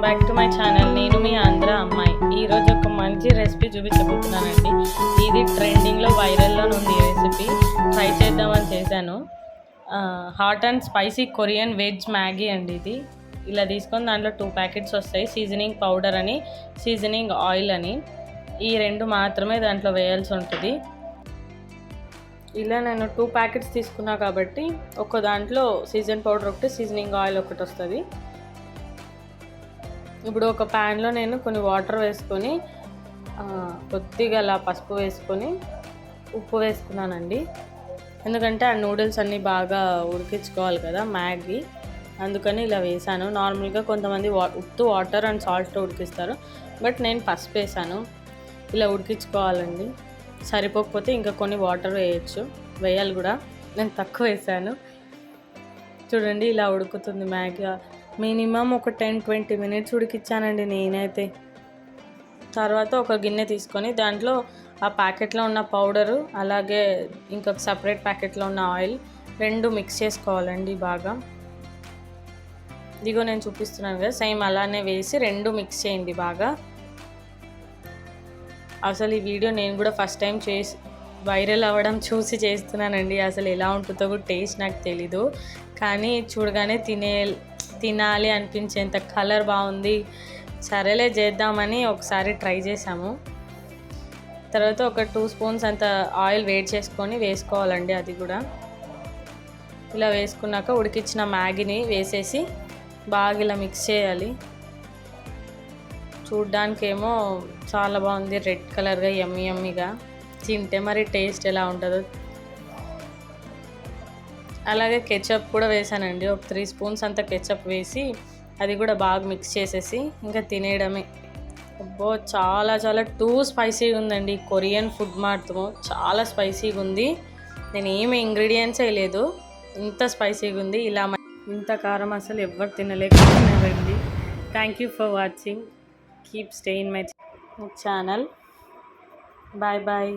Back to my channel. నేను మీ ఆంధ్ర అమ్మాయి. ఈరోజు ఒక మంచి రెసిపీ చూపించబోతున్నానండి. ఇది ట్రెండింగ్లో వైరల్లో ఉంది. ఈ రెసిపీ ట్రై చేద్దామని చేశాను. Hot and spicy Korean veg Maggi అండి. ఇది ఇలా తీసుకొని దాంట్లో 2 ప్యాకెట్స్ వస్తాయి. సీజనింగ్ పౌడర్ అని, సీజనింగ్ ఆయిల్ అని, ఈ 2 మాత్రమే దాంట్లో వేయాల్సి ఉంటుంది. ఇలా నేను 2 ప్యాకెట్స్ తీసుకున్నా కాబట్టి ఒక దాంట్లో సీజన్ పౌడర్ ఒకటి, సీజనింగ్ ఆయిల్ ఒకటి వస్తుంది. ఇప్పుడు ఒక ప్యాన్లో నేను కొన్ని వాటర్ వేసుకొని కొద్దిగా అలా పసుపు వేసుకొని ఉప్పు వేసుకున్నానండి. ఎందుకంటే ఆ నూడిల్స్ అన్నీ బాగా ఉడికించుకోవాలి కదా మ్యాగీ, అందుకని ఇలా వేసాను. నార్మల్గా కొంతమంది ఉప్పు వాటర్ అండ్ సాల్ట్తో ఉడికిస్తారు, బట్ నేను పసుపు వేసాను. ఇలా ఉడికించుకోవాలండి. సరిపోకపోతే ఇంకా కొన్ని వాటర్ వేయాలి కూడా. నేను తక్కువ వేసాను. చూడండి ఇలా ఉడుకుతుంది మ్యాగీ. మినిమం ఒక 10-20 మినిట్స్ ఉడికించానండి నేనైతే. తర్వాత ఒక గిన్నె తీసుకొని దాంట్లో ఆ ప్యాకెట్లో ఉన్న పౌడరు, అలాగే ఇంకొక సపరేట్ ప్యాకెట్లో ఉన్న ఆయిల్ 2 మిక్స్ చేసుకోవాలండి బాగా. ఇదిగో నేను చూపిస్తున్నాను కదా, సేమ్ అలానే వేసి 2 మిక్స్ చేయండి బాగా. అసలు ఈ వీడియో నేను కూడా ఫస్ట్ టైం వైరల్ అవ్వడం చూసి చేస్తున్నానండి. అసలు ఎలా ఉంటుందో కూడా టేస్ట్ నాకు తెలీదు, కానీ చూడగానే తినాలి అనిపించేంత కలర్ బాగుంది. సరేలే చేద్దామని ఒకసారి ట్రై చేసాము. తర్వాత ఒక 2 స్పూన్స్ అంత ఆయిల్ వేడి చేసుకొని వేసుకోవాలండి. అది కూడా ఇలా వేసుకున్నాక ఉడికించిన మ్యాగీని వేసేసి బాగా ఇలా మిక్స్ చేయాలి. చూడ్డానికేమో చాలా బాగుంది, రెడ్ కలర్గా యమ్మీగా. తింటే మరి టేస్ట్ ఎలా ఉంటుందో. అలాగే కెచప్ కూడా వేసానండి. ఒక 3 స్పూన్స్ అంత కెచప్ వేసి అది కూడా బాగా మిక్స్ చేసేసి ఇంకా తినేయడమే. అబ్బో చాలా టూ స్పైసీగా ఉందండి. కొరియన్ ఫుడ్ మాత్రం చాలా స్పైసీగా ఉంది. నేను ఏమి ఇంగ్రీడియంట్స్ వేయలేదు, ఇంత స్పైసీగా ఉంది. ఇంత కారం అసలు ఎవ్వరు తినలేకపోయినారండి. Thank you for watching. Keep stay in my channel. Bye.